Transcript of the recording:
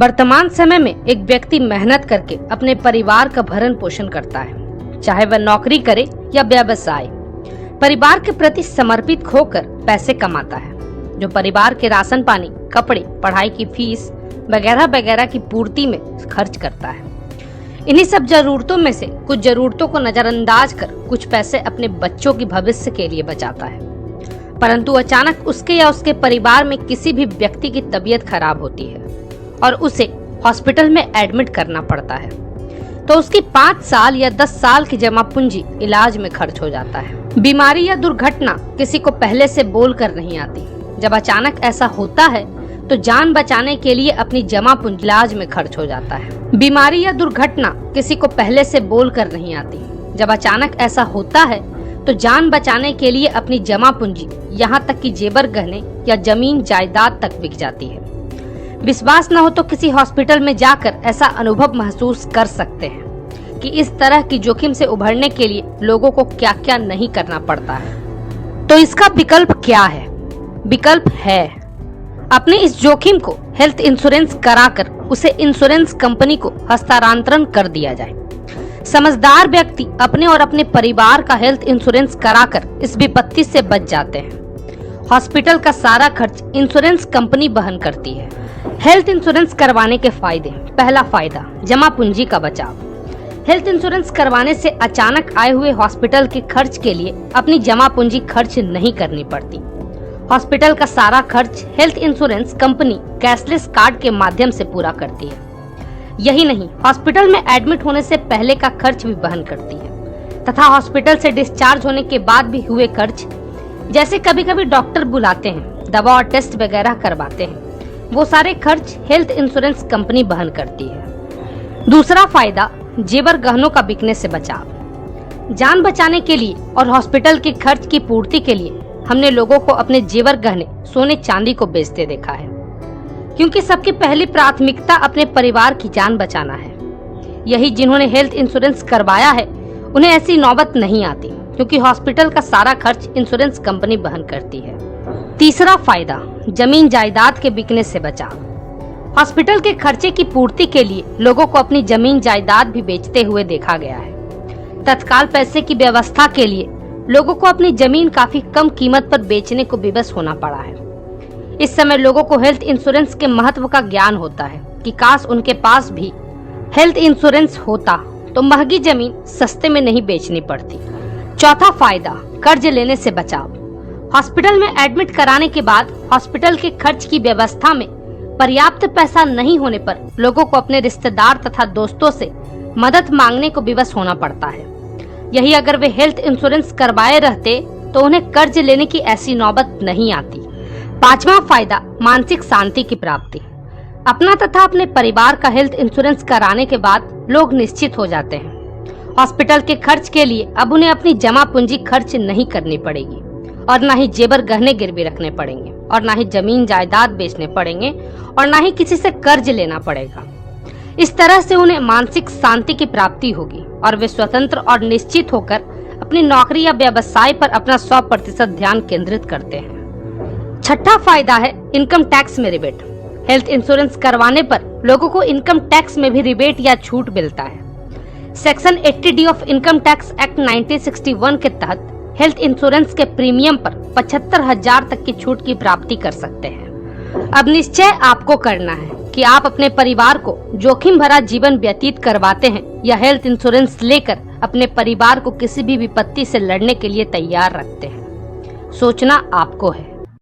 वर्तमान समय में एक व्यक्ति मेहनत करके अपने परिवार का भरण पोषण करता है, चाहे वह नौकरी करे या व्यवसाय। परिवार के प्रति समर्पित होकर पैसे कमाता है, जो परिवार के राशन पानी, कपड़े, पढ़ाई की फीस वगैरह वगैरह की पूर्ति में खर्च करता है। इन्हीं सब जरूरतों में से कुछ जरूरतों को नजरअंदाज कर कुछ पैसे अपने बच्चों की भविष्य के लिए बचाता है। परंतु अचानक उसके या उसके परिवार में किसी भी व्यक्ति की तबीयत खराब होती है और उसे हॉस्पिटल में एडमिट करना पड़ता है, तो उसकी 5 साल या 10 साल की जमा पूंजी इलाज में खर्च हो जाता है। बीमारी या दुर्घटना किसी को पहले से बोल कर नहीं आती। जब अचानक ऐसा होता है तो जान बचाने के लिए अपनी जमा पूंजी इलाज में खर्च हो जाता है। बीमारी या दुर्घटना किसी को पहले से बोल कर नहीं आती। जब अचानक ऐसा होता है तो जान बचाने के लिए अपनी जमा पूंजी, यहाँ तक कि जेवर गहने या जमीन जायदाद तक बिक जाती है। विश्वास न हो तो किसी हॉस्पिटल में जाकर ऐसा अनुभव महसूस कर सकते हैं कि इस तरह की जोखिम से उभरने के लिए लोगों को क्या क्या नहीं करना पड़ता है। तो इसका विकल्प क्या है? विकल्प है अपने इस जोखिम को हेल्थ इंश्योरेंस कराकर उसे इंश्योरेंस कंपनी को हस्तांतरण कर दिया जाए। समझदार व्यक्ति अपने और अपने परिवार का हेल्थ इंश्योरेंस कराकर इस विपत्ति से बच जाते हैं। हॉस्पिटल का सारा खर्च इंश्योरेंस कंपनी वहन करती है। हेल्थ इंश्योरेंस करवाने के फायदे। पहला फायदा, जमा पूंजी का बचाव। हेल्थ इंश्योरेंस करवाने से अचानक आए हुए हॉस्पिटल के खर्च के लिए अपनी जमा पूंजी खर्च नहीं करनी पड़ती। हॉस्पिटल का सारा खर्च health insurance company cashless card के माध्यम से पूरा करती है। यही नहीं, हॉस्पिटल में एडमिट होने से पहले का खर्च भी वहन करती है तथा हॉस्पिटल से डिस्चार्ज होने के बाद भी हुए खर्च, जैसे कभी कभी डॉक्टर बुलाते हैं, दवा और टेस्ट वगैरह करवाते हैं, वो सारे खर्च हेल्थ इंश्योरेंस कंपनी वहन करती है। दूसरा फायदा, जेवर गहनों का बिकने से बचाव। जान बचाने के लिए और हॉस्पिटल के खर्च की पूर्ति के लिए हमने लोगों को अपने जेवर गहने, सोने चांदी को बेचते देखा है, क्योंकि सबकी पहली प्राथमिकता अपने परिवार की जान बचाना है। यही जिन्होंने हेल्थ इंश्योरेंस करवाया है उन्हें ऐसी नौबत नहीं आती, क्योंकि हॉस्पिटल का सारा खर्च इंश्योरेंस कंपनी वहन करती है। तीसरा फायदा, जमीन जायदाद के बिकने से बचाव। हॉस्पिटल के खर्चे की पूर्ति के लिए लोगों को अपनी जमीन जायदाद भी बेचते हुए देखा गया है। तत्काल पैसे की व्यवस्था के लिए लोगों को अपनी जमीन काफी कम कीमत पर बेचने को विवश होना पड़ा है। इस समय लोगों को हेल्थ इंश्योरेंस के महत्व का ज्ञान होता है कि काश उनके पास भी हेल्थ इंश्योरेंस होता तो महंगी जमीन सस्ते में नहीं बेचनी पड़ती। चौथा फायदा, कर्ज लेने से बचाव। हॉस्पिटल में एडमिट कराने के बाद हॉस्पिटल के खर्च की व्यवस्था में पर्याप्त पैसा नहीं होने पर लोगों को अपने रिश्तेदार तथा दोस्तों से मदद मांगने को विवश होना पड़ता है। यही अगर वे हेल्थ इंश्योरेंस करवाए रहते तो उन्हें कर्ज लेने की ऐसी नौबत नहीं आती। पांचवा फायदा, मानसिक शांति की प्राप्ति। अपना तथा अपने परिवार का हेल्थ इंश्योरेंस कराने के बाद लोग निश्चित हो जाते हैं। हॉस्पिटल के खर्च के लिए अब उन्हें अपनी जमा पूंजी खर्च नहीं करनी पड़ेगी और न ही जेवर गहने गिरवी रखने पड़ेंगे और न ही जमीन जायदाद बेचने पड़ेंगे और न ही किसी से कर्ज लेना पड़ेगा। इस तरह से उन्हें मानसिक शांति की प्राप्ति होगी और वे स्वतंत्र और निश्चित होकर अपनी नौकरी या व्यवसाय पर अपना 100% ध्यान केंद्रित करते हैं। छठा फायदा है इनकम टैक्स में रिबेट। हेल्थ इंश्योरेंस करवाने पर लोगों को इनकम टैक्स में भी रिबेट या छूट मिलता है। Section 80D of income tax act 1961 के तहत हेल्थ इंश्योरेंस के प्रीमियम पर 75,000 तक की छूट की प्राप्ति कर सकते हैं। अब निश्चय आपको करना है कि आप अपने परिवार को जोखिम भरा जीवन व्यतीत करवाते हैं या हेल्थ इंश्योरेंस लेकर अपने परिवार को किसी भी विपत्ति से लड़ने के लिए तैयार रखते हैं। सोचना आपको है।